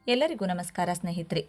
ಎಲ್ಲರಿಗೂ ನಮಸ್ಕಾರ ಸ್ನೇಹಿತರೆ.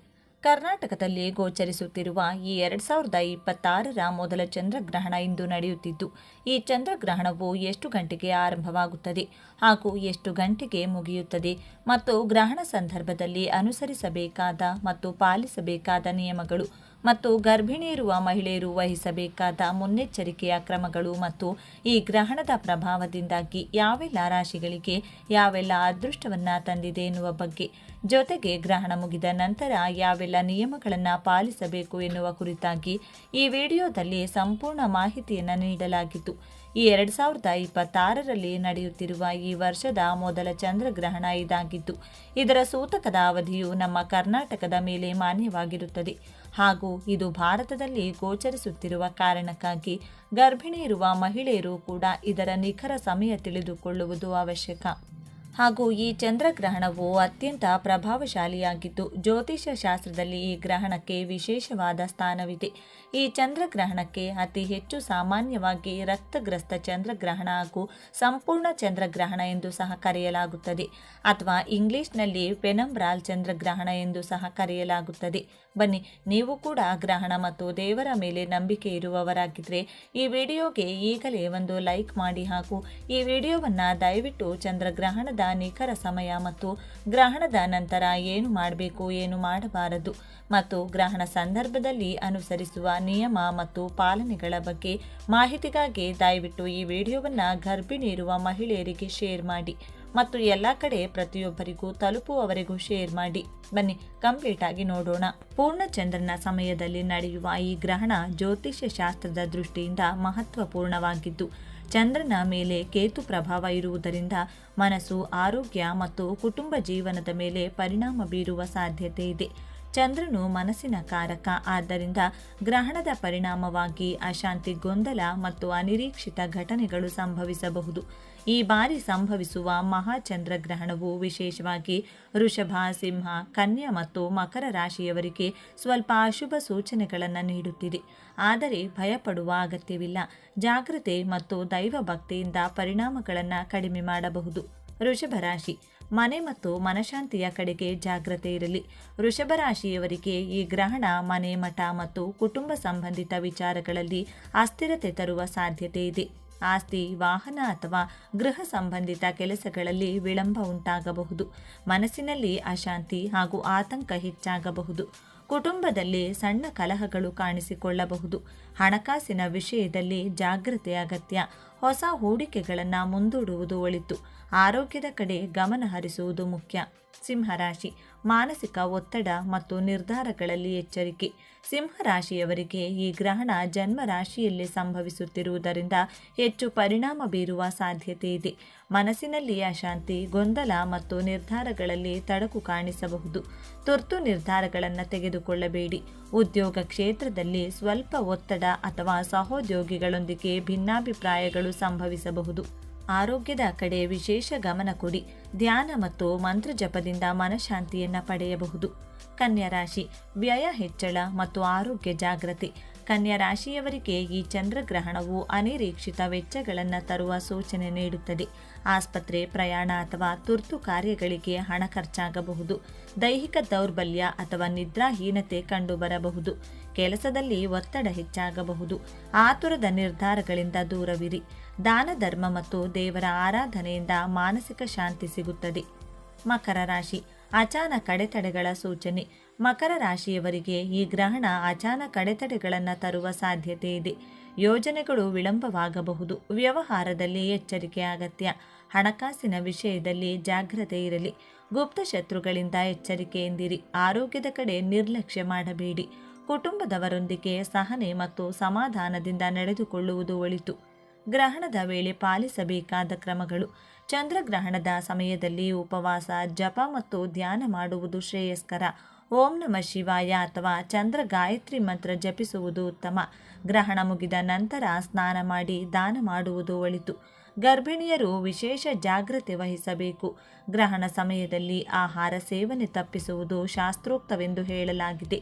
ಕರ್ನಾಟಕದಲ್ಲಿ ಗೋಚರಿಸುತ್ತಿರುವ ಈ 2026ರ ಮೊದಲ ಚಂದ್ರಗ್ರಹಣ ಇಂದು ನಡೆಯುತ್ತಿದ್ದು, ಈ ಚಂದ್ರಗ್ರಹಣವು ಎಷ್ಟು ಗಂಟೆಗೆ ಆರಂಭವಾಗುತ್ತದೆ ಹಾಗೂ ಎಷ್ಟು ಗಂಟೆಗೆ ಮುಗಿಯುತ್ತದೆ ಮತ್ತು ಗ್ರಹಣ ಸಂದರ್ಭದಲ್ಲಿ ಅನುಸರಿಸಬೇಕಾದ ಮತ್ತು ಪಾಲಿಸಬೇಕಾದ ನಿಯಮಗಳು ಮತ್ತು ಗರ್ಭಿಣಿಯಿರುವ ಮಹಿಳೆಯರು ವಹಿಸಬೇಕಾದ ಮುನ್ನೆಚ್ಚರಿಕೆಯ ಕ್ರಮಗಳು ಮತ್ತು ಈ ಗ್ರಹಣದ ಪ್ರಭಾವದಿಂದಾಗಿ ಯಾವೆಲ್ಲ ರಾಶಿಗಳಿಗೆ ಯಾವೆಲ್ಲ ಅದೃಷ್ಟವನ್ನು ತಂದಿದೆ ಎನ್ನುವ ಬಗ್ಗೆ, ಜೊತೆಗೆ ಗ್ರಹಣ ಮುಗಿದ ನಂತರ ಯಾವೆಲ್ಲ ನಿಯಮಗಳನ್ನು ಪಾಲಿಸಬೇಕು ಎನ್ನುವ ಕುರಿತಾಗಿ ಈ ವಿಡಿಯೋದಲ್ಲಿ ಸಂಪೂರ್ಣ ಮಾಹಿತಿಯನ್ನು ನೀಡಲಾಗಿತ್ತು. ಈ 2026ರಲ್ಲಿ ನಡೆಯುತ್ತಿರುವ ಈ ವರ್ಷದ ಮೊದಲ ಚಂದ್ರಗ್ರಹಣ ಇದಾಗಿದ್ದು, ಇದರ ಸೂತಕದ ಅವಧಿಯು ನಮ್ಮ ಕರ್ನಾಟಕದ ಮೇಲೆ ಮಾನ್ಯವಾಗಿರುತ್ತದೆ ಹಾಗೂ ಇದು ಭಾರತದಲ್ಲಿ ಗೋಚರಿಸುತ್ತಿರುವ ಕಾರಣಕ್ಕಾಗಿ ಗರ್ಭಿಣಿ ಇರುವ ಮಹಿಳೆಯರು ಕೂಡ ಇದರ ನಿಖರ ಸಮಯ ತಿಳಿದುಕೊಳ್ಳುವುದು ಅವಶ್ಯಕ. ಹಾಗೂ ಈ ಚಂದ್ರಗ್ರಹಣವು ಅತ್ಯಂತ ಪ್ರಭಾವಶಾಲಿಯಾಗಿದ್ದು, ಜ್ಯೋತಿಷ್ಯ ಶಾಸ್ತ್ರದಲ್ಲಿ ಈ ಗ್ರಹಣಕ್ಕೆ ವಿಶೇಷವಾದ ಸ್ಥಾನವಿದೆ. ಈ ಚಂದ್ರಗ್ರಹಣಕ್ಕೆ ಅತಿ ಹೆಚ್ಚು ಸಾಮಾನ್ಯವಾಗಿ ರಕ್ತಗ್ರಸ್ತ ಚಂದ್ರಗ್ರಹಣ ಹಾಗೂ ಸಂಪೂರ್ಣ ಚಂದ್ರಗ್ರಹಣ ಎಂದು ಸಹ ಕರೆಯಲಾಗುತ್ತದೆ, ಅಥವಾ ಇಂಗ್ಲಿಷ್ನಲ್ಲಿ ಪೆನಂಬ್ರಾಲ್ ಚಂದ್ರಗ್ರಹಣ ಎಂದು ಸಹ ಕರೆಯಲಾಗುತ್ತದೆ. ಬನ್ನಿ, ನೀವು ಕೂಡ ಗ್ರಹಣ ಮತ್ತು ದೇವರ ಮೇಲೆ ನಂಬಿಕೆ ಇರುವವರಾಗಿದ್ದರೆ ಈ ವಿಡಿಯೋಗೆ ಈಗಲೇ ಒಂದು ಲೈಕ್ ಮಾಡಿ ಹಾಗೂ ಈ ವಿಡಿಯೋವನ್ನು ದಯವಿಟ್ಟು ಚಂದ್ರಗ್ರಹಣದ ನಿಖರ ಸಮಯ ಮತ್ತು ಗ್ರಹಣದ ನಂತರ ಏನು ಮಾಡಬೇಕು ಏನು ಮಾಡಬಾರದು ಮತ್ತು ಗ್ರಹಣ ಸಂದರ್ಭದಲ್ಲಿ ಅನುಸರಿಸುವ ನಿಯಮ ಮತ್ತು ಪಾಲನೆಗಳ ಬಗ್ಗೆ ಮಾಹಿತಿಗಾಗಿ ದಯವಿಟ್ಟು ಈ ವಿಡಿಯೋವನ್ನು ಗರ್ಭಿಣಿ ಇರುವ ಮಹಿಳೆಯರಿಗೆ ಶೇರ್ ಮಾಡಿ ಮತ್ತು ಎಲ್ಲ ಕಡೆ ಪ್ರತಿಯೊಬ್ಬರಿಗೂ ತಲುಪುವವರೆಗೂ ಶೇರ್ ಮಾಡಿ. ಬನ್ನಿ, ಕಂಪ್ಲೀಟ್ ಆಗಿ ನೋಡೋಣ. ಪೂರ್ಣ ಚಂದ್ರನ ಸಮಯದಲ್ಲಿ ನಡೆಯುವ ಈ ಗ್ರಹಣ ಜ್ಯೋತಿಷ್ಯ ಶಾಸ್ತ್ರದ ದೃಷ್ಟಿಯಿಂದ ಮಹತ್ವಪೂರ್ಣವಾಗಿದ್ದು, ಚಂದ್ರನ ಮೇಲೆ ಕೇತು ಪ್ರಭಾವ ಇರುವುದರಿಂದ ಮನಸ್ಸು, ಆರೋಗ್ಯ ಮತ್ತು ಕುಟುಂಬ ಜೀವನದ ಮೇಲೆ ಪರಿಣಾಮ ಬೀರುವ ಸಾಧ್ಯತೆ ಇದೆ. ಚಂದ್ರನು ಮನಸ್ಸಿನ ಕಾರಕ, ಆದ್ದರಿಂದ ಗ್ರಹಣದ ಪರಿಣಾಮವಾಗಿ ಅಶಾಂತಿ, ಗೊಂದಲ ಮತ್ತು ಅನಿರೀಕ್ಷಿತ ಘಟನೆಗಳು ಸಂಭವಿಸಬಹುದು. ಈ ಬಾರಿ ಸಂಭವಿಸುವ ಮಹಾಚಂದ್ರಗ್ರಹಣವು ವಿಶೇಷವಾಗಿ ವೃಷಭ, ಸಿಂಹ, ಕನ್ಯಾ ಮತ್ತು ಮಕರ ರಾಶಿಯವರಿಗೆ ಸ್ವಲ್ಪ ಅಶುಭ ಸೂಚನೆಗಳನ್ನು ನೀಡುತ್ತಿದೆ. ಆದರೆ ಭಯಪಡುವ ಅಗತ್ಯವಿಲ್ಲ. ಜಾಗ್ರತೆ ಮತ್ತು ದೈವ ಭಕ್ತಿಯಿಂದ ಪರಿಣಾಮಗಳನ್ನು ಕಡಿಮೆ ಮಾಡಬಹುದು. ವೃಷಭ ರಾಶಿ, ಮನೆ ಮತ್ತು ಮನಶಾಂತಿಯ ಕಡೆಗೆ ಜಾಗ್ರತೆ ಇರಲಿ. ವೃಷಭ ರಾಶಿಯವರಿಗೆ ಈ ಗ್ರಹಣ ಮನೆ, ಮಠ ಮತ್ತು ಕುಟುಂಬ ಸಂಬಂಧಿತ ವಿಚಾರಗಳಲ್ಲಿ ಅಸ್ಥಿರತೆ ತರುವ ಸಾಧ್ಯತೆ ಇದೆ. ಆಸ್ತಿ, ವಾಹನ ಅಥವಾ ಗೃಹ ಸಂಬಂಧಿತ ಕೆಲಸಗಳಲ್ಲಿ ವಿಳಂಬ ಉಂಟಾಗಬಹುದು. ಮನಸ್ಸಿನಲ್ಲಿ ಅಶಾಂತಿ ಹಾಗೂ ಆತಂಕ ಹೆಚ್ಚಾಗಬಹುದು. ಕುಟುಂಬದಲ್ಲಿ ಸಣ್ಣ ಕಲಹಗಳು ಕಾಣಿಸಿಕೊಳ್ಳಬಹುದು. ಹಣಕಾಸಿನ ವಿಷಯದಲ್ಲಿ ಜಾಗ್ರತೆ ಅಗತ್ಯ. ಹೊಸ ಹೂಡಿಕೆಗಳನ್ನು ಮುಂದೂಡುವುದು ಒಳಿತು. ಆರೋಗ್ಯದ ಕಡೆ ಗಮನ ಹರಿಸುವುದು ಮುಖ್ಯ. ಸಿಂಹರಾಶಿ, ಮಾನಸಿಕ ಒತ್ತಡ ಮತ್ತು ನಿರ್ಧಾರಗಳಲ್ಲಿ ಎಚ್ಚರಿಕೆ. ಸಿಂಹರಾಶಿಯವರಿಗೆ ಈ ಗ್ರಹಣ ಜನ್ಮ ರಾಶಿಯಲ್ಲಿ ಸಂಭವಿಸುತ್ತಿರುವುದರಿಂದ ಹೆಚ್ಚು ಪರಿಣಾಮ ಬೀರುವ ಸಾಧ್ಯತೆ ಇದೆ. ಮನಸ್ಸಿನಲ್ಲಿ ಅಶಾಂತಿ, ಗೊಂದಲ ಮತ್ತು ನಿರ್ಧಾರಗಳಲ್ಲಿ ತಡಕು ಕಾಣಿಸಬಹುದು. ತುರ್ತು ನಿರ್ಧಾರಗಳನ್ನು ತೆಗೆದುಕೊಳ್ಳಬೇಡಿ. ಉದ್ಯೋಗ ಕ್ಷೇತ್ರದಲ್ಲಿ ಸ್ವಲ್ಪ ಒತ್ತಡ ಅಥವಾ ಸಹೋದ್ಯೋಗಿಗಳೊಂದಿಗೆ ಭಿನ್ನಾಭಿಪ್ರಾಯಗಳು ಸಂಭವಿಸಬಹುದು. ಆರೋಗ್ಯದ ಕಡೆ ವಿಶೇಷ ಗಮನ ಕೊಡಿ. ಧ್ಯಾನ ಮತ್ತು ಮಂತ್ರ ಜಪದಿಂದ ಮನಃಶಾಂತಿಯನ್ನು ಪಡೆಯಬಹುದು. ಕನ್ಯಾ ರಾಶಿ, ವ್ಯಯ ಹೆಚ್ಚಳ ಮತ್ತು ಆರೋಗ್ಯ ಜಾಗ್ರತೆ. ಕನ್ಯಾ ರಾಶಿಯವರಿಗೆ ಈ ಚಂದ್ರಗ್ರಹಣವು ಅನಿರೀಕ್ಷಿತ ವೆಚ್ಚಗಳನ್ನು ತರುವ ಸೂಚನೆ ನೀಡುತ್ತದೆ. ಆಸ್ಪತ್ರೆ, ಪ್ರಯಾಣ ಅಥವಾ ತುರ್ತು ಕಾರ್ಯಗಳಿಗೆ ಹಣ ಖರ್ಚಾಗಬಹುದು. ದೈಹಿಕ ದೌರ್ಬಲ್ಯ ಅಥವಾ ನಿದ್ರಾಹೀನತೆ ಕಂಡುಬರಬಹುದು. ಕೆಲಸದಲ್ಲಿ ಒತ್ತಡ ಹೆಚ್ಚಾಗಬಹುದು. ಆತುರದ ನಿರ್ಧಾರಗಳಿಂದ ದೂರವಿರಿ. ದಾನ ಧರ್ಮ ಮತ್ತು ದೇವರ ಆರಾಧನೆಯಿಂದ ಮಾನಸಿಕ ಶಾಂತಿ ಸಿಗುತ್ತದೆ. ಮಕರ ರಾಶಿ, ಅಚಾನಕ್ ಅಡೆತಡೆಗಳ ಸೂಚನೆ. ಮಕರ ರಾಶಿಯವರಿಗೆ ಈ ಗ್ರಹಣ ಅಚಾನಕ್ ಅಡೆತಡೆಗಳನ್ನು ತರುವ ಸಾಧ್ಯತೆ ಇದೆ. ಯೋಜನೆಗಳು ವಿಳಂಬವಾಗಬಹುದು. ವ್ಯವಹಾರದಲ್ಲಿ ಎಚ್ಚರಿಕೆ ಅಗತ್ಯ. ಹಣಕಾಸಿನ ವಿಷಯದಲ್ಲಿ ಜಾಗ್ರತೆ ಇರಲಿ. ಗುಪ್ತ ಶತ್ರುಗಳಿಂದ ಎಚ್ಚರಿಕೆಯಿಂದಿರಿ. ಆರೋಗ್ಯದ ಕಡೆ ನಿರ್ಲಕ್ಷ್ಯ ಮಾಡಬೇಡಿ. ಕುಟುಂಬದವರೊಂದಿಗೆ ಸಹನೆ ಮತ್ತು ಸಮಾಧಾನದಿಂದ ನಡೆದುಕೊಳ್ಳುವುದು ಒಳಿತು. ಗ್ರಹಣದ ವೇಳೆ ಪಾಲಿಸಬೇಕಾದ ಕ್ರಮಗಳು. ಚಂದ್ರಗ್ರಹಣದ ಸಮಯದಲ್ಲಿ ಉಪವಾಸ, ಜಪ ಮತ್ತು ಧ್ಯಾನ ಮಾಡುವುದು ಶ್ರೇಯಸ್ಕರ. ಓಂ ನಮಃ ಶಿವಾಯ ಅಥವಾ ಚಂದ್ರ ಗಾಯತ್ರಿ ಮಂತ್ರ ಜಪಿಸುವುದು ಉತ್ತಮ. ಗ್ರಹಣ ಮುಗಿದ ನಂತರ ಸ್ನಾನ ಮಾಡಿ ದಾನ ಮಾಡುವುದು ಒಳಿತು. ಗರ್ಭಿಣಿಯರು ವಿಶೇಷ ಜಾಗ್ರತೆ ವಹಿಸಬೇಕು. ಗ್ರಹಣ ಸಮಯದಲ್ಲಿ ಆಹಾರ ಸೇವನೆ ತಪ್ಪಿಸುವುದು ಶಾಸ್ತ್ರೋಕ್ತವೆಂದು ಹೇಳಲಾಗಿದೆ.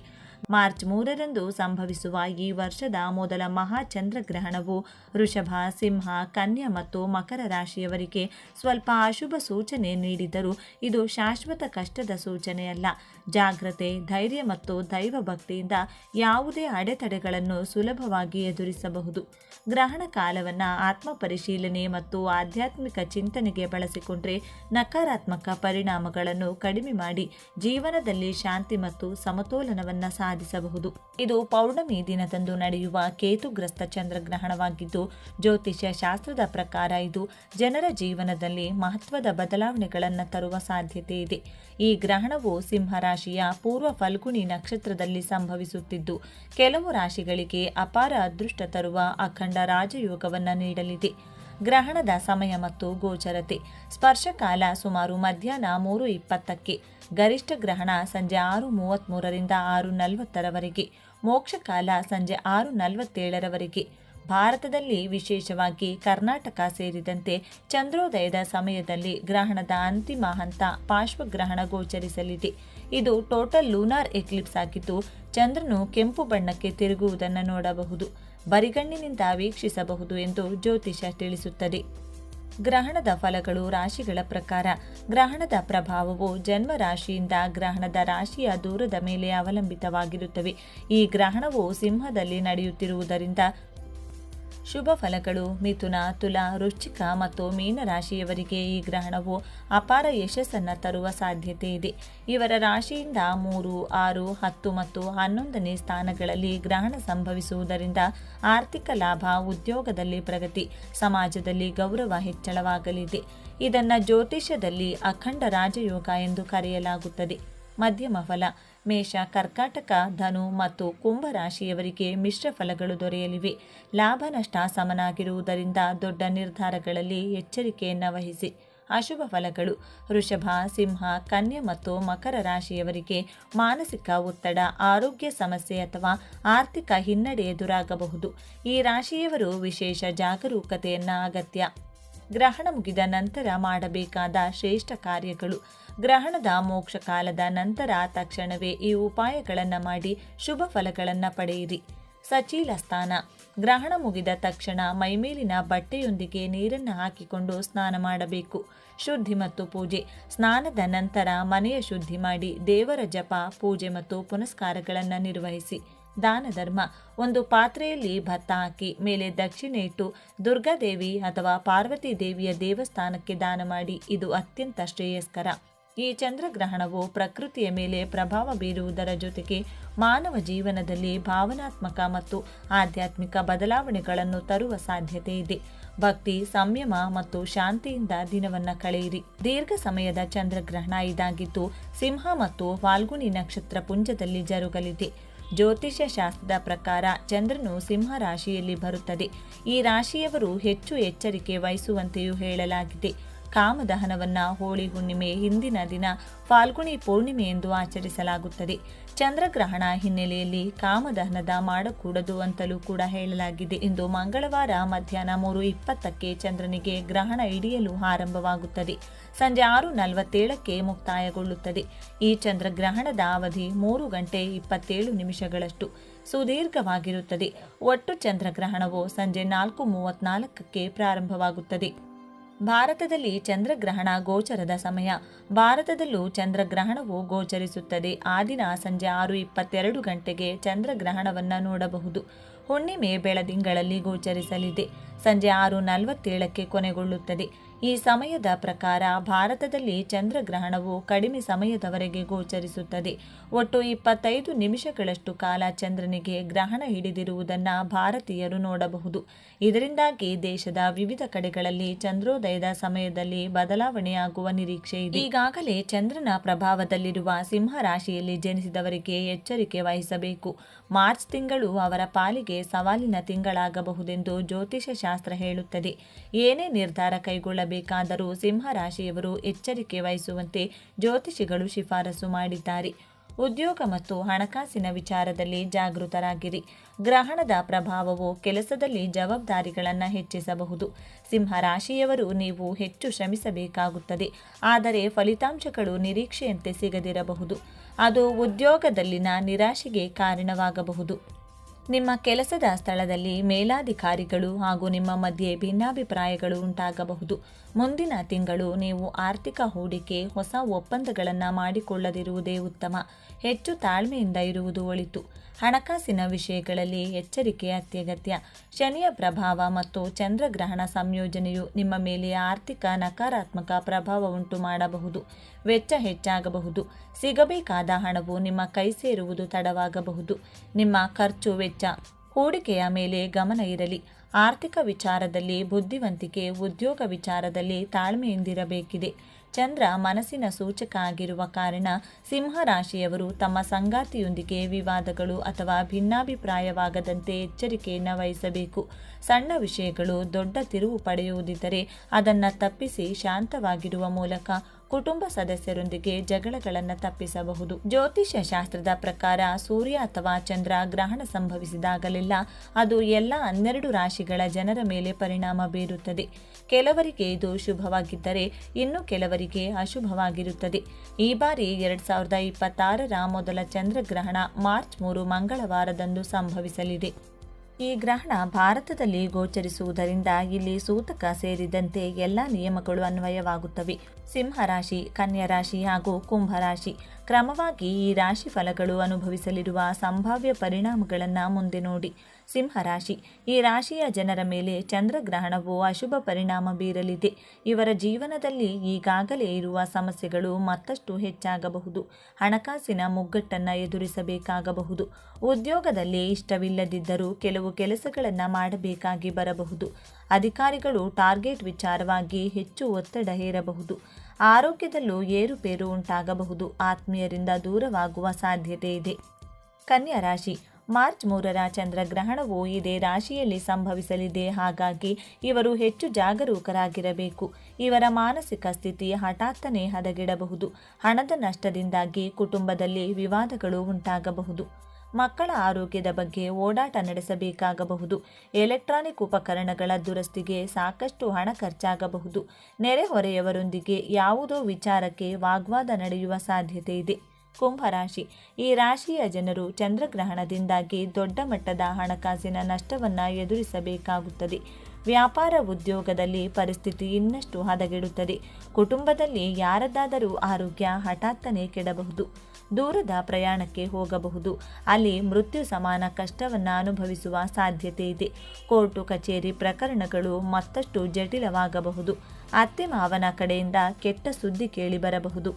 ಮಾರ್ಚ್ 3ರಂದು ಸಂಭವಿಸುವ ಈ ವರ್ಷದ ಮೊದಲ ಮಹಾ ಚಂದ್ರಗ್ರಹಣವು ವೃಷಭ, ಸಿಂಹ, ಕನ್ಯಾ ಮತ್ತು ಮಕರ ರಾಶಿಯವರಿಗೆ ಸ್ವಲ್ಪ ಅಶುಭ ಸೂಚನೆ ನೀಡಿದರೂ ಇದು ಶಾಶ್ವತ ಕಷ್ಟದ ಸೂಚನೆಯಲ್ಲ. ಜಾಗ್ರತೆ, ಧೈರ್ಯ ಮತ್ತು ದೈವ ಭಕ್ತಿಯಿಂದ ಯಾವುದೇ ಅಡೆತಡೆಗಳನ್ನು ಸುಲಭವಾಗಿ ಎದುರಿಸಬಹುದು. ಗ್ರಹಣ ಕಾಲವನ್ನು ಆತ್ಮ ಪರಿಶೀಲನೆ ಮತ್ತು ಆಧ್ಯಾತ್ಮಿಕ ಚಿಂತನೆಗೆ ಬಳಸಿಕೊಂಡ್ರೆ ನಕಾರಾತ್ಮಕ ಪರಿಣಾಮಗಳನ್ನು ಕಡಿಮೆ ಮಾಡಿ ಜೀವನದಲ್ಲಿ ಶಾಂತಿ ಮತ್ತು ಸಮತೋಲನವನ್ನು ಸಾಧಿಸಬಹುದು. ಇದು ಪೌರ್ಣಮಿ ದಿನದಂದು ನಡೆಯುವ ಕೇತುಗ್ರಸ್ತ ಚಂದ್ರಗ್ರಹಣವಾಗಿದ್ದು, ಜ್ಯೋತಿಷ್ಯ ಶಾಸ್ತ್ರದ ಪ್ರಕಾರ ಇದು ಜನರ ಜೀವನದಲ್ಲಿ ಮಹತ್ವದ ಬದಲಾವಣೆಗಳನ್ನು ತರುವ ಸಾಧ್ಯತೆ ಇದೆ. ಈ ಗ್ರಹಣವು ಸಿಂಹ ರಾಶಿಯ ಪೂರ್ವ ಫಲ್ಗುಣಿ ನಕ್ಷತ್ರದಲ್ಲಿ ಸಂಭವಿಸುತ್ತಿದ್ದು, ಕೆಲವು ರಾಶಿಗಳಿಗೆ ಅಪಾರ ಅದೃಷ್ಟ ತರುವ ಅಖಂಡ ರಾಜಯೋಗವನ್ನು ನೀಡಲಿದೆ. ಗ್ರಹಣದ ಸಮಯ ಮತ್ತು ಗೋಚರತೆ. ಸ್ಪರ್ಶಕಾಲ ಸುಮಾರು ಮಧ್ಯಾಹ್ನ 3:20ಕ್ಕೆ, ಗರಿಷ್ಠ ಗ್ರಹಣ ಸಂಜೆ 6:33ರಿಂದ 6:40ರವರೆಗೆ, ಮೋಕ್ಷಕಾಲ ಸಂಜೆ 6:47ರವರೆಗೆ. ಭಾರತದಲ್ಲಿ ವಿಶೇಷವಾಗಿ ಕರ್ನಾಟಕ ಸೇರಿದಂತೆ ಚಂದ್ರೋದಯದ ಸಮಯದಲ್ಲಿ ಗ್ರಹಣದ ಅಂತಿಮ ಹಂತ ಪಾರ್ಶ್ವಗ್ರಹಣ ಗೋಚರಿಸಲಿದೆ. ಇದು ಟೋಟಲ್ ಲೂನಾರ್ ಎಕ್ಲಿಪ್ಸ್ ಆಗಿದ್ದು, ಚಂದ್ರನು ಕೆಂಪು ಬಣ್ಣಕ್ಕೆ ತಿರುಗುವುದನ್ನು ನೋಡಬಹುದು, ಬರಿಗಣ್ಣಿನಿಂದ ವೀಕ್ಷಿಸಬಹುದು ಎಂದು ಜ್ಯೋತಿಷ ತಿಳಿಸುತ್ತದೆ. ಗ್ರಹಣದ ಫಲಗಳು. ರಾಶಿಗಳ ಪ್ರಕಾರ ಗ್ರಹಣದ ಪ್ರಭಾವವು ಜನ್ಮ ರಾಶಿಯಿಂದ ಗ್ರಹಣದ ರಾಶಿಯ ದೂರದ ಮೇಲೆ ಅವಲಂಬಿತವಾಗಿರುತ್ತವೆ. ಈ ಗ್ರಹಣವು ಸಿಂಹದಲ್ಲಿ ನಡೆಯುತ್ತಿರುವುದರಿಂದ ಶುಭ ಫಲಗಳು. ಮಿಥುನ, ತುಲಾ, ವೃಶ್ಚಿಕ ಮತ್ತು ಮೀನ ರಾಶಿಯವರಿಗೆ ಈ ಗ್ರಹಣವು ಅಪಾರ ಯಶಸ್ಸನ್ನು ತರುವ ಸಾಧ್ಯತೆ ಇದೆ. ಇವರ ರಾಶಿಯಿಂದ 3, 6, 10 ಮತ್ತು 11ನೇ ಸ್ಥಾನಗಳಲ್ಲಿ ಗ್ರಹಣ ಸಂಭವಿಸುವುದರಿಂದ ಆರ್ಥಿಕ ಲಾಭ, ಉದ್ಯೋಗದಲ್ಲಿ ಪ್ರಗತಿ, ಸಮಾಜದಲ್ಲಿ ಗೌರವ ಹೆಚ್ಚಳವಾಗಲಿದೆ. ಇದನ್ನು ಜ್ಯೋತಿಷ್ಯದಲ್ಲಿ ಅಖಂಡ ರಾಜಯೋಗ ಎಂದು ಕರೆಯಲಾಗುತ್ತದೆ. ಮಧ್ಯಮ ಫಲ. ಮೇಷ, ಕರ್ಕಾಟಕ, ಧನು ಮತ್ತು ಕುಂಭ ರಾಶಿಯವರಿಗೆ ಮಿಶ್ರ ಫಲಗಳು ದೊರೆಯಲಿವೆ. ಲಾಭ ನಷ್ಟ ಸಮನಾಗಿರುವುದರಿಂದ ದೊಡ್ಡ ನಿರ್ಧಾರಗಳಲ್ಲಿ ಎಚ್ಚರಿಕೆಯನ್ನು ವಹಿಸಿ. ಅಶುಭ ಫಲಗಳು. ವೃಷಭ, ಸಿಂಹ, ಕನ್ಯಾ ಮತ್ತು ಮಕರ ರಾಶಿಯವರಿಗೆ ಮಾನಸಿಕ ಒತ್ತಡ, ಆರೋಗ್ಯ ಸಮಸ್ಯೆ ಅಥವಾ ಆರ್ಥಿಕ ಹಿನ್ನಡೆ ಎದುರಾಗಬಹುದು. ಈ ರಾಶಿಯವರು ವಿಶೇಷ ಜಾಗರೂಕತೆಯನ್ನು ಅಗತ್ಯ. ಗ್ರಹಣ ಮುಗಿದ ನಂತರ ಮಾಡಬೇಕಾದ ಶ್ರೇಷ್ಠ ಕಾರ್ಯಗಳು. ಗ್ರಹಣದ ಮೋಕ್ಷ ಕಾಲದ ನಂತರ ತಕ್ಷಣವೇ ಈ ಉಪಾಯಗಳನ್ನು ಮಾಡಿ ಶುಭ ಫಲಗಳನ್ನು ಪಡೆಯಿರಿ. ಸಚೀಲ ಸ್ನಾನ. ಗ್ರಹಣ ಮುಗಿದ ತಕ್ಷಣ ಮೈಮೇಲಿನ ಬಟ್ಟೆಯೊಂದಿಗೆ ನೀರನ್ನು ಹಾಕಿಕೊಂಡು ಸ್ನಾನ ಮಾಡಬೇಕು. ಶುದ್ಧಿ ಮತ್ತು ಪೂಜೆ. ಸ್ನಾನದ ನಂತರ ಮನೆಯ ಶುದ್ಧಿ ಮಾಡಿ ದೇವರ ಜಪ, ಪೂಜೆ ಮತ್ತು ಪುನಸ್ಕಾರಗಳನ್ನು ನಿರ್ವಹಿಸಿ. ದಾನ ಧರ್ಮ. ಒಂದು ಪಾತ್ರೆಯಲ್ಲಿ ಭತ್ತ ಹಾಕಿ ಮೇಲೆ ದಕ್ಷಿಣೆ ಇಟ್ಟು ದುರ್ಗಾದೇವಿ ಅಥವಾ ಪಾರ್ವತಿ ದೇವಿಯ ದೇವಸ್ಥಾನಕ್ಕೆ ದಾನ ಮಾಡಿ. ಇದು ಅತ್ಯಂತ ಶ್ರೇಯಸ್ಕರ. ಈ ಚಂದ್ರಗ್ರಹಣವು ಪ್ರಕೃತಿಯ ಮೇಲೆ ಪ್ರಭಾವ ಬೀರುವುದರ ಜೊತೆಗೆ ಮಾನವ ಜೀವನದಲ್ಲಿ ಭಾವನಾತ್ಮಕ ಮತ್ತು ಆಧ್ಯಾತ್ಮಿಕ ಬದಲಾವಣೆಗಳನ್ನು ತರುವ ಸಾಧ್ಯತೆ ಇದೆ. ಭಕ್ತಿ, ಸಂಯಮ ಮತ್ತು ಶಾಂತಿಯಿಂದ ದಿನವನ್ನು ಕಳೆಯಿರಿ. ದೀರ್ಘ ಸಮಯದ ಚಂದ್ರಗ್ರಹಣ ಇದಾಗಿದ್ದು, ಸಿಂಹ ಮತ್ತು ಫಾಲ್ಗುಣಿ ನಕ್ಷತ್ರ ಪುಂಜದಲ್ಲಿ ಜರುಗಲಿದೆ. ಜ್ಯೋತಿಷ್ಯ ಶಾಸ್ತ್ರದ ಪ್ರಕಾರ ಚಂದ್ರನು ಸಿಂಹ ರಾಶಿಯಲ್ಲಿ ಬರುತ್ತದೆ. ಈ ರಾಶಿಯವರು ಹೆಚ್ಚು ಎಚ್ಚರಿಕೆ ವಹಿಸುವಂತೆಯೂ ಹೇಳಲಾಗಿದೆ. ಕಾಮದಹನವನ್ನು ಹೋಳಿ ಹುಣ್ಣಿಮೆ ಹಿಂದಿನ ದಿನ ಫಾಲ್ಗುಣಿ ಪೂರ್ಣಿಮೆ ಎಂದು ಆಚರಿಸಲಾಗುತ್ತದೆ. ಚಂದ್ರಗ್ರಹಣ ಹಿನ್ನೆಲೆಯಲ್ಲಿ ಕಾಮದಹನದ ಮಾಡಕೂಡದು ಅಂತಲೂ ಕೂಡ ಹೇಳಲಾಗಿದೆ. ಇಂದು ಮಂಗಳವಾರ ಮಧ್ಯಾಹ್ನ 3:20ಕ್ಕೆ ಚಂದ್ರನಿಗೆ ಗ್ರಹಣ ಹಿಡಿಯಲು ಆರಂಭವಾಗುತ್ತದೆ. ಸಂಜೆ 6:47ಕ್ಕೆ ಮುಕ್ತಾಯಗೊಳ್ಳುತ್ತದೆ. ಈ ಚಂದ್ರಗ್ರಹಣದ ಅವಧಿ 3 ಗಂಟೆ 27 ನಿಮಿಷಗಳಷ್ಟು ಸುದೀರ್ಘವಾಗಿರುತ್ತದೆ. ಒಟ್ಟು ಚಂದ್ರಗ್ರಹಣವು ಸಂಜೆ 4:34ಕ್ಕೆ ಪ್ರಾರಂಭವಾಗುತ್ತದೆ. ಭಾರತದಲ್ಲಿ ಚಂದ್ರಗ್ರಹಣ ಗೋಚರದ ಸಮಯ. ಭಾರತದಲ್ಲೂ ಚಂದ್ರಗ್ರಹಣವು ಗೋಚರಿಸುತ್ತದೆ. ಆ ದಿನ ಸಂಜೆ 6:22 ಗಂಟೆಗೆ ಚಂದ್ರಗ್ರಹಣವನ್ನು ನೋಡಬಹುದು. ಹುಣ್ಣಿಮೆ ಬೆಳದಿಂಗಳಲ್ಲಿ ಗೋಚರಿಸಲಿದೆ. ಸಂಜೆ 6:47ಕ್ಕೆ ಕೊನೆಗೊಳ್ಳುತ್ತದೆ. ಈ ಸಮಯದ ಪ್ರಕಾರ ಭಾರತದಲ್ಲಿ ಚಂದ್ರಗ್ರಹಣವು ಕಡಿಮೆ ಸಮಯದವರೆಗೆ ಗೋಚರಿಸುತ್ತದೆ. ಒಟ್ಟು 25 ನಿಮಿಷಗಳಷ್ಟು ಕಾಲ ಚಂದ್ರನಿಗೆ ಗ್ರಹಣ ಹಿಡಿದಿರುವುದನ್ನು ಭಾರತೀಯರು ನೋಡಬಹುದು. ಇದರಿಂದಾಗಿ ದೇಶದ ವಿವಿಧ ಕಡೆಗಳಲ್ಲಿ ಚಂದ್ರೋದಯದ ಸಮಯದಲ್ಲಿ ಬದಲಾವಣೆಯಾಗುವ ನಿರೀಕ್ಷೆ ಇದೆ. ಈಗಾಗಲೇ ಚಂದ್ರನ ಪ್ರಭಾವದಲ್ಲಿರುವ ಸಿಂಹ ರಾಶಿಯಲ್ಲಿ ಜನಿಸಿದವರಿಗೆ ಎಚ್ಚರಿಕೆ ವಹಿಸಬೇಕು. ಮಾರ್ಚ್ ತಿಂಗಳು ಅವರ ಪಾಲಿಗೆ ಸವಾಲಿನ ತಿಂಗಳಾಗಬಹುದೆಂದು ಜ್ಯೋತಿಷ್ಯ ಶಾಸ್ತ್ರ ಹೇಳುತ್ತದೆ. ಏನೇ ನಿರ್ಧಾರ ಕೈಗೊಳ್ಳಬೇಕಾದರೂ ಸಿಂಹ ರಾಶಿಯವರು ಎಚ್ಚರಿಕೆ ವಹಿಸುವಂತೆ ಜ್ಯೋತಿಷಿಗಳು ಶಿಫಾರಸು ಮಾಡಿದ್ದಾರೆ. ಉದ್ಯೋಗ ಮತ್ತು ಹಣಕಾಸಿನ ವಿಚಾರದಲ್ಲಿ ಜಾಗೃತರಾಗಿರಿ. ಗ್ರಹಣದ ಪ್ರಭಾವವು ಕೆಲಸದಲ್ಲಿ ಜವಾಬ್ದಾರಿಗಳನ್ನು ಹೆಚ್ಚಿಸಬಹುದು. ಸಿಂಹ ರಾಶಿಯವರು ನೀವು ಹೆಚ್ಚು ಶ್ರಮಿಸಬೇಕಾಗುತ್ತದೆ, ಆದರೆ ಫಲಿತಾಂಶಗಳು ನಿರೀಕ್ಷೆಯಂತೆ ಸಿಗದಿರಬಹುದು. ಅದು ಉದ್ಯೋಗದಲ್ಲಿನ ನಿರಾಶೆಗೆ ಕಾರಣವಾಗಬಹುದು. ನಿಮ್ಮ ಕೆಲಸದ ಸ್ಥಳದಲ್ಲಿ ಮೇಲಾಧಿಕಾರಿಗಳು ಹಾಗೂ ನಿಮ್ಮ ಮಧ್ಯೆ ಭಿನ್ನಾಭಿಪ್ರಾಯಗಳು ಉಂಟಾಗಬಹುದು. ಮುಂದಿನ ತಿಂಗಳು ನೀವು ಆರ್ಥಿಕ ಹೂಡಿಕೆ, ಹೊಸ ಒಪ್ಪಂದಗಳನ್ನು ಮಾಡಿಕೊಳ್ಳದಿರುವುದೇ ಉತ್ತಮ. ಹೆಚ್ಚು ತಾಳ್ಮೆಯಿಂದ ಇರುವುದು ಒಳಿತು. ಹಣಕಾಸಿನ ವಿಷಯಗಳಲ್ಲಿ ಎಚ್ಚರಿಕೆ ಅತ್ಯಗತ್ಯ. ಶನಿಯ ಪ್ರಭಾವ ಮತ್ತು ಚಂದ್ರಗ್ರಹಣ ಸಂಯೋಜನೆಯು ನಿಮ್ಮ ಮೇಲೆ ಆರ್ಥಿಕ ನಕಾರಾತ್ಮಕ ಪ್ರಭಾವ ಉಂಟು ಮಾಡಬಹುದು. ವೆಚ್ಚ ಹೆಚ್ಚಾಗಬಹುದು. ಸಿಗಬೇಕಾದ ಹಣವು ನಿಮ್ಮ ಕೈ ಸೇರುವುದು ತಡವಾಗಬಹುದು. ನಿಮ್ಮ ಖರ್ಚು ವೆಚ್ಚ, ಹೂಡಿಕೆಯ ಮೇಲೆ ಗಮನ ಇರಲಿ. ಆರ್ಥಿಕ ವಿಚಾರದಲ್ಲಿ ಬುದ್ಧಿವಂತಿಕೆ, ಉದ್ಯೋಗ ವಿಚಾರದಲ್ಲಿ ತಾಳ್ಮೆಯಿಂದಿರಬೇಕಿದೆ. ಚಂದ್ರ ಮನಸ್ಸಿನ ಸೂಚಕ ಆಗಿರುವ ಕಾರಣ ಸಿಂಹ ರಾಶಿಯವರು ತಮ್ಮ ಸಂಗಾತಿಯೊಂದಿಗೆ ವಿವಾದಗಳು ಅಥವಾ ಭಿನ್ನಾಭಿಪ್ರಾಯವಾಗದಂತೆ ಎಚ್ಚರಿಕೆಯನ್ನು ವಹಿಸಬೇಕು. ಸಣ್ಣ ವಿಷಯಗಳು ದೊಡ್ಡ ತಿರುವು ಪಡೆಯುವುದಿದ್ದರೆ ಅದನ್ನು ತಪ್ಪಿಸಿ ಶಾಂತವಾಗಿರುವ ಮೂಲಕ ಕುಟುಂಬ ಸದಸ್ಯರೊಂದಿಗೆ ಜಗಳಗಳನ್ನು ತಪ್ಪಿಸಬಹುದು. ಜ್ಯೋತಿಷ್ಯ ಶಾಸ್ತ್ರದ ಪ್ರಕಾರ ಸೂರ್ಯ ಅಥವಾ ಚಂದ್ರ ಗ್ರಹಣ ಸಂಭವಿಸಿದಾಗಲೆಲ್ಲ ಅದು ಎಲ್ಲ 12 ರಾಶಿಗಳ ಜನರ ಮೇಲೆ ಪರಿಣಾಮ ಬೀರುತ್ತದೆ. ಕೆಲವರಿಗೆ ಇದು ಶುಭವಾಗಿದ್ದರೆ ಇನ್ನು ಕೆಲವರಿಗೆ ಅಶುಭವಾಗಿರುತ್ತದೆ. ಈ ಬಾರಿ 2026ರ ಮೊದಲ ಚಂದ್ರಗ್ರಹಣ ಮಾರ್ಚ್ 3 ಮಂಗಳವಾರದಂದು ಸಂಭವಿಸಲಿದೆ. ಈ ಗ್ರಹಣ ಭಾರತದಲ್ಲಿ ಗೋಚರಿಸುವುದರಿಂದ ಇಲ್ಲಿ ಸೂತಕ ಸೇರಿದಂತೆ ಎಲ್ಲ ನಿಯಮಗಳು ಅನ್ವಯವಾಗುತ್ತವೆ. ಸಿಂಹರಾಶಿ, ಕನ್ಯಾ ರಾಶಿ ಹಾಗೂ ಕುಂಭರಾಶಿ ಕ್ರಮವಾಗಿ ಈ ರಾಶಿ ಫಲಗಳು ಅನುಭವಿಸಲಿರುವ ಸಂಭಾವ್ಯ ಪರಿಣಾಮಗಳನ್ನು ಮುಂದೆ ನೋಡಿ. ಸಿಂಹರಾಶಿ, ಈ ರಾಶಿಯ ಜನರ ಮೇಲೆ ಚಂದ್ರಗ್ರಹಣವು ಅಶುಭ ಪರಿಣಾಮ ಬೀರಲಿದೆ. ಇವರ ಜೀವನದಲ್ಲಿ ಈಗಾಗಲೇ ಇರುವ ಸಮಸ್ಯೆಗಳು ಮತ್ತಷ್ಟು ಹೆಚ್ಚಾಗಬಹುದು. ಹಣಕಾಸಿನ ಮುಗ್ಗಟ್ಟನ್ನು ಎದುರಿಸಬೇಕಾಗಬಹುದು. ಉದ್ಯೋಗದಲ್ಲಿ ಇಷ್ಟವಿಲ್ಲದಿದ್ದರೂ ಕೆಲವು ಕೆಲಸಗಳನ್ನು ಮಾಡಬೇಕಾಗಿ ಬರಬಹುದು. ಅಧಿಕಾರಿಗಳು ಟಾರ್ಗೆಟ್ ವಿಚಾರವಾಗಿ ಹೆಚ್ಚು ಒತ್ತಡ ಹೇರಬಹುದು. ಆರೋಗ್ಯದಲ್ಲೂ ಏರುಪೇರು ಉಂಟಾಗಬಹುದು. ಆತ್ಮೀಯರಿಂದ ದೂರವಾಗುವ ಸಾಧ್ಯತೆ ಇದೆ. ಕನ್ಯಾ ರಾಶಿ, ಮಾರ್ಚ್ 3ರ ಚಂದ್ರಗ್ರಹಣವು ಇದೇ ರಾಶಿಯಲ್ಲಿ ಸಂಭವಿಸಲಿದೆ. ಹಾಗಾಗಿ ಇವರು ಹೆಚ್ಚು ಜಾಗರೂಕರಾಗಿರಬೇಕು. ಇವರ ಮಾನಸಿಕ ಸ್ಥಿತಿ ಹಠಾತ್ತನೆ ಹದಗೆಡಬಹುದು. ಹಣದ ನಷ್ಟದಿಂದಾಗಿ ಕುಟುಂಬದಲ್ಲಿ ವಿವಾದಗಳು ಉಂಟಾಗಬಹುದು. ಮಕ್ಕಳ ಆರೋಗ್ಯದ ಬಗ್ಗೆ ಓಡಾಟ ನಡೆಸಬೇಕಾಗಬಹುದು. ಎಲೆಕ್ಟ್ರಾನಿಕ್ ಉಪಕರಣಗಳ ದುರಸ್ತಿಗೆ ಸಾಕಷ್ಟು ಹಣ ಖರ್ಚಾಗಬಹುದು. ನೆರೆಹೊರೆಯವರೊಂದಿಗೆ ಯಾವುದೋ ವಿಚಾರಕ್ಕೆ ವಾಗ್ವಾದ ನಡೆಯುವ ಸಾಧ್ಯತೆ ಇದೆ. ಕುಂಭರಾಶಿ, ಈ ರಾಶಿಯ ಜನರು ಚಂದ್ರಗ್ರಹಣದಿಂದಾಗಿ ದೊಡ್ಡ ಮಟ್ಟದ ಹಣಕಾಸಿನ ನಷ್ಟವನ್ನು ಎದುರಿಸಬೇಕಾಗುತ್ತದೆ. ವ್ಯಾಪಾರ ಉದ್ಯೋಗದಲ್ಲಿ ಪರಿಸ್ಥಿತಿ ಇನ್ನಷ್ಟು ಹದಗೆಡುತ್ತದೆ. ಕುಟುಂಬದಲ್ಲಿ ಯಾರದಾದರೂ ಆರೋಗ್ಯ ಹಠಾತ್ತನೆ ಕೆಡಬಹುದು. ದೂರದ ಪ್ರಯಾಣಕ್ಕೆ ಹೋಗಬಹುದು. ಅಲ್ಲಿ ಮೃತ್ಯು ಸಮಾನ ಕಷ್ಟವನ್ನು ಅನುಭವಿಸುವ ಸಾಧ್ಯತೆ ಇದೆ. ಕೋರ್ಟು ಕಚೇರಿ ಪ್ರಕರಣಗಳು ಮತ್ತಷ್ಟು ಜಟಿಲವಾಗಬಹುದು. ಅತ್ತೆ ಮಾವನ ಕಡೆಯಿಂದ ಕೆಟ್ಟ ಸುದ್ದಿ ಕೇಳಿಬರಬಹುದು.